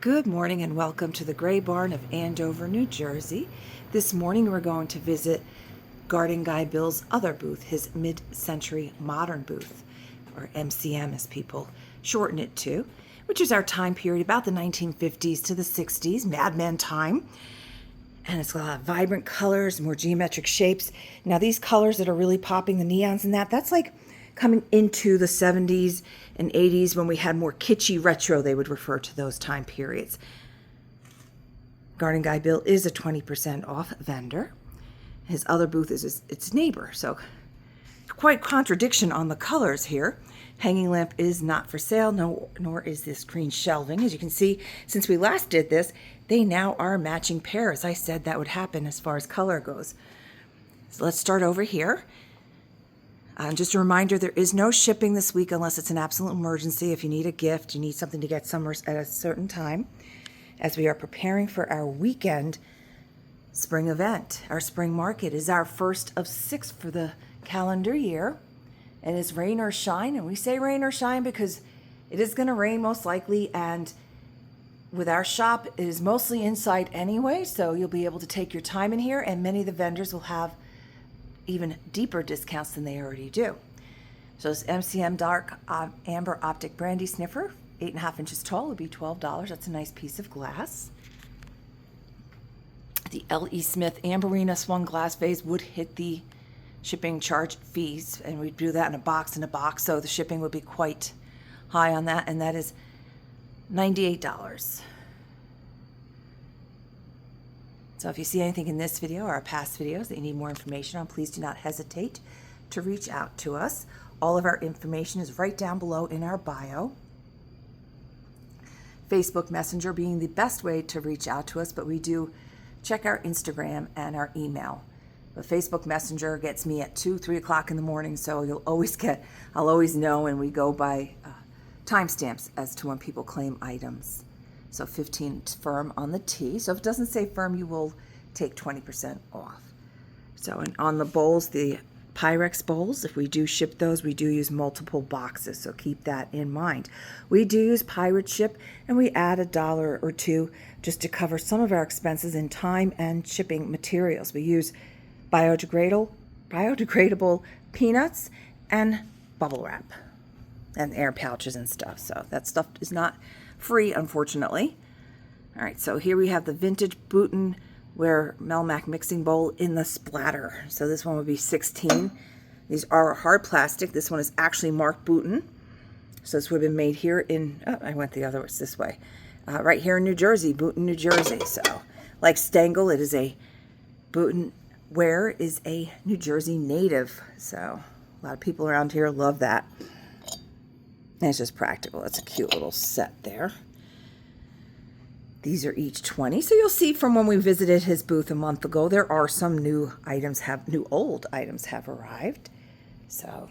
Good morning and welcome to the Gray Barn of Andover, New Jersey. This morning we're going to visit Garden Guy Bill's other booth, his mid-century modern booth, or MCM as people shorten it to, which is our time period about the 1950s to the 60s, Madman time. And it's got a lot of vibrant colors, more geometric shapes. Now these colors that are really popping, the neons and that's like coming into the 70s and 80s when we had more kitschy retro, they would refer to those time periods. Garden Guy Bill is a 20% off vendor. His other booth is its neighbor, so quite contradiction on the colors here. Hanging lamp is not for sale, nor is this green shelving. As you can see, since we last did this, they now are matching pairs. I said that would happen as far as color goes. So let's start over here. Just a reminder, there is no shipping this week unless it's an absolute emergency. If you need a gift, you need something to get somewhere at a certain time, as we are preparing for our weekend spring event. Our spring market is our first of 6 for the calendar year, and it's rain or shine. And we say rain or shine because it is going to rain most likely, and with our shop, it is mostly inside anyway, so you'll be able to take your time in here, and many of the vendors will have even deeper discounts than they already do. So this MCM Dark Amber Optic Brandy Sniffer, 8.5 inches tall, would be $12. That's a nice piece of glass. The L.E. Smith Amberina Swung Glass Vase would hit the shipping charge fees, and we do that in a box, so the shipping would be quite high on that, and that is $98. So if you see anything in this video or our past videos that you need more information on, please do not hesitate to reach out to us. All of our information is right down below in our bio. Facebook Messenger being the best way to reach out to us, but we do check our Instagram and our email. But Facebook Messenger gets me at 2, 3 o'clock in the morning, so I'll always know, and we go by timestamps as to when people claim items. So 15 firm on the T. So if it doesn't say firm, you will take 20% off. So and on the bowls, the Pyrex bowls, if we do ship those, we do use multiple boxes. So keep that in mind. We do use pirate ship, and we add $1 or $2 just to cover some of our expenses in time and shipping materials. We use biodegradable peanuts and bubble wrap and air pouches and stuff. So that stuff is not free, unfortunately. All right, so here we have the vintage Bouton Ware Melmac mixing bowl in the splatter. So this one would be 16. These are hard plastic. This one is actually marked Bouton. So this would have been made here in, I went the other way, this way. Right here in New Jersey, Bouton, New Jersey. So like Stengel, it is a Bouton Ware is a New Jersey native. So a lot of people around here love that. And it's just practical. It's a cute little set there. These are each 20. So you'll see from when we visited his booth a month ago, there are some new old items have arrived. So,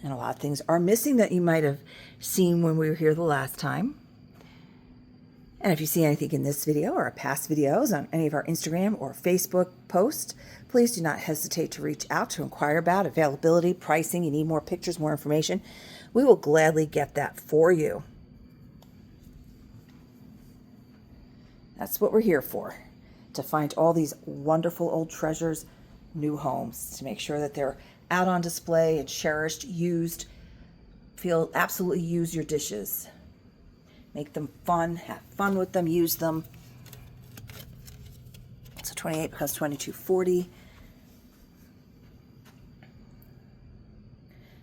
and a lot of things are missing that you might have seen when we were here the last time. And if you see anything in this video or our past videos on any of our Instagram or Facebook posts, please do not hesitate to reach out to inquire about availability, pricing. You need more pictures, more information. We will gladly get that for you. That's what we're here for, to find all these wonderful old treasures, new homes, to make sure that they're out on display and cherished, used. Absolutely use your dishes. Make them fun, have fun with them, use them. So 28 becomes $22.40.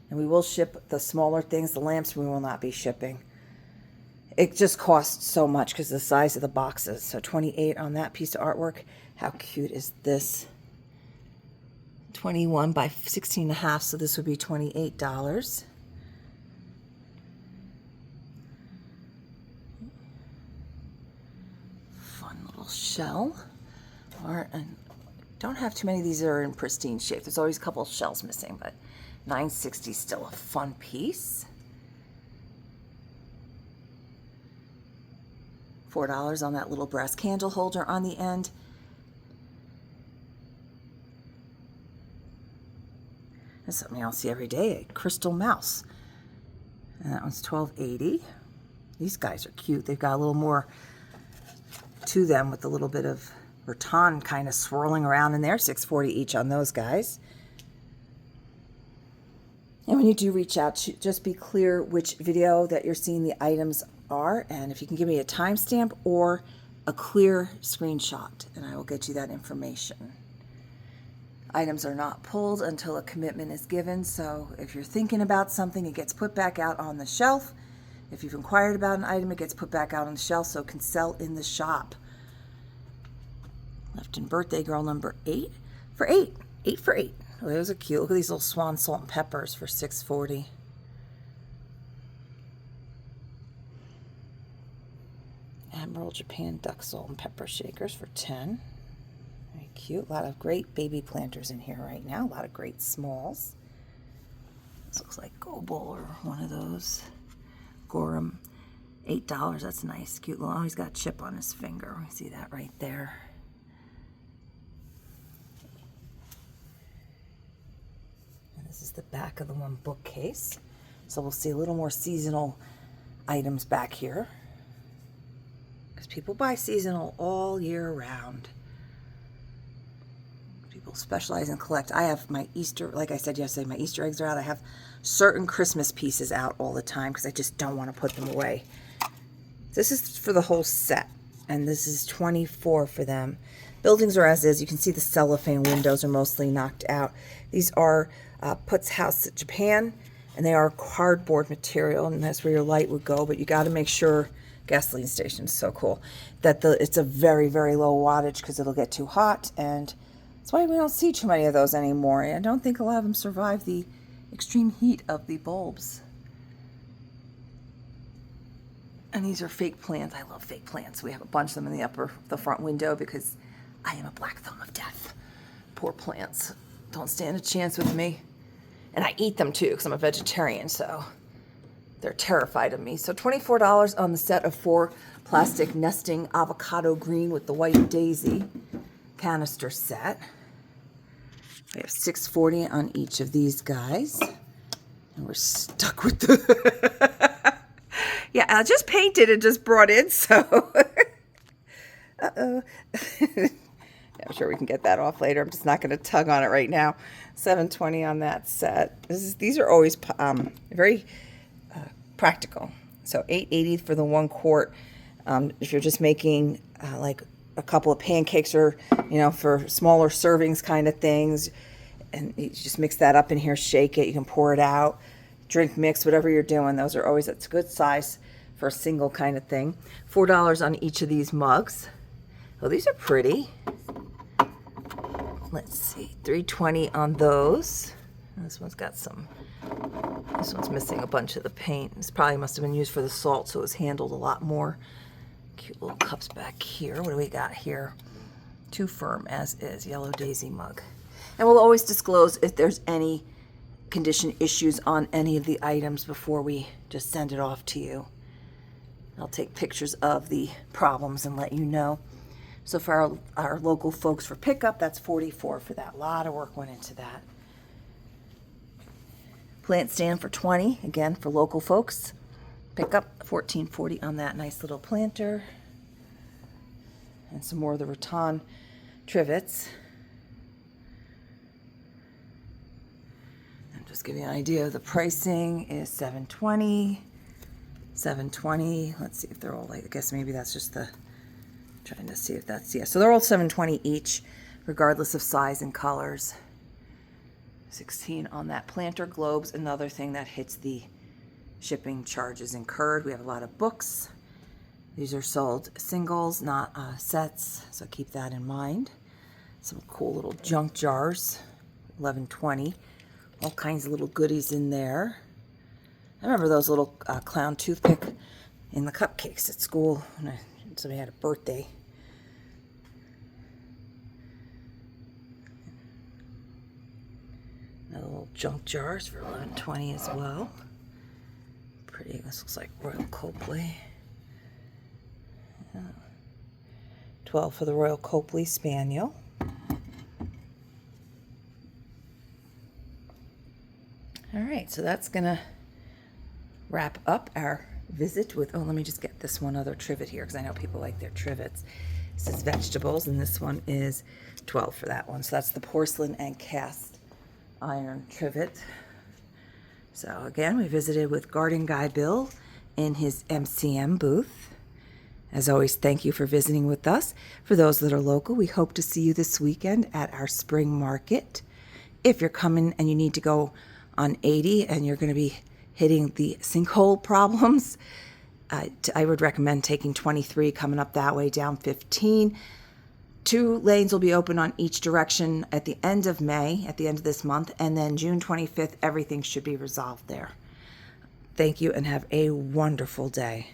And we will ship the smaller things. The lamps we will not be shipping. It just costs so much because of the size of the boxes. So 28 on that piece of artwork. How cute is this? 21 by 16.5, so this would be $28. Fun little shell. And don't have too many of these that are in pristine shape. There's always a couple of shells missing, but $9.60 still a fun piece. $4 on that little brass candle holder on the end. That's something you don't see every day, a crystal mouse. And that one's $12.80. These guys are cute. They've got a little more to them with a little bit of rattan kind of swirling around in there. $6.40 each on those guys. And when you do reach out, just be clear which video that you're seeing the items are, and if you can give me a timestamp or a clear screenshot, and I will get you that information. Items are not pulled until a commitment is given, so if you're thinking about something, it gets put back out on the shelf. If you've inquired about an item, it gets put back out on the shelf so it can sell in the shop. Left in birthday girl number 8 for 8. 8 for 8. Oh, those are cute. Look at these little swan salt and peppers for $6.40. Admiral Japan duck salt and pepper shakers for $10. Very cute. A lot of great baby planters in here right now. A lot of great smalls. This looks like Gobel or one of those. Gorham, $8. That's nice. Cute little. Oh, he's got a chip on his finger. We see that right there. This is the back of the one bookcase. So we'll see a little more seasonal items back here, because people buy seasonal all year round. People specialize and collect. I have my Easter, like I said yesterday, my Easter eggs are out. I have certain Christmas pieces out all the time because I just don't want to put them away. This is for the whole set, and this is $24 for them. Buildings are as is. You can see the cellophane windows are mostly knocked out. These are Putz House Japan, and they are cardboard material, and that's where your light would go, but you got to make sure, gasoline station is so cool, that it's a very, very low wattage because it'll get too hot, and that's why we don't see too many of those anymore. I don't think a lot of them survive the extreme heat of the bulbs. And these are fake plants. I love fake plants. We have a bunch of them in the front window because I am a black thumb of death. Poor plants. Don't stand a chance with me. And I eat them too because I'm a vegetarian, so they're terrified of me. So $24 on the set of 4 plastic nesting avocado green with the white daisy canister set. We have $6.40 on each of these guys. And we're stuck with the... Yeah, I just painted and just brought in, so... Uh-oh. I'm sure we can get that off later. I'm just not going to tug on it right now. $7.20 on that set. These are always very practical. So $8.80 for the 1 quart. If you're just making like a couple of pancakes or, for smaller servings kind of things, and you just mix that up in here, shake it. You can pour it out, drink mix, whatever you're doing. Those are always, that's a good size for a single kind of thing. $4 on each of these mugs. Oh, these are pretty. Let's see, $3.20 on those. This one's missing a bunch of the paint. This probably must have been used for the salt, so it was handled a lot more. Cute little cups back here. What do we got here? Too firm as is, yellow daisy mug. And we'll always disclose if there's any condition issues on any of the items before we just send it off to you. I'll take pictures of the problems and let you know. So for our local folks for pickup, that's $44 for that. A lot of work went into that. Plant stand for $20, again, for local folks. Pickup, $14.40 on that nice little planter. And some more of the rattan trivets. And just give you an idea of the pricing is $7.20. $7.20. Let's see if they're all like, I guess maybe that's just the... Trying to see if that's, yeah. So they're all $7.20 each, regardless of size and colors. $16 on that planter. Globes, another thing that hits the shipping charges incurred. We have a lot of books. These are sold singles, not sets, so keep that in mind. Some cool little junk jars, $11.20. All kinds of little goodies in there. I remember those little clown toothpick in the cupcakes at school when somebody had a birthday. Another little junk jars for $11.20 as well. Pretty. This looks like Royal Copley. Yeah. $12 for the Royal Copley Spaniel. All right, so that's gonna wrap up our visit with, oh, let me just get this one other trivet here because I know people like their trivets. This is vegetables, and this one is 12 for that one. So that's the porcelain and cast iron trivet. So again, we visited with Garden Guy Bill in his MCM booth. As always, thank you for visiting with us. For those that are local, we hope to see you this weekend at our spring market. If you're coming and you need to go on 80 and you're going to be hitting the sinkhole problems, I would recommend taking 23, coming up that way, down 15. 2 lanes will be open on each direction at the end of May, at the end of this month, and then June 25th, everything should be resolved there. Thank you and have a wonderful day.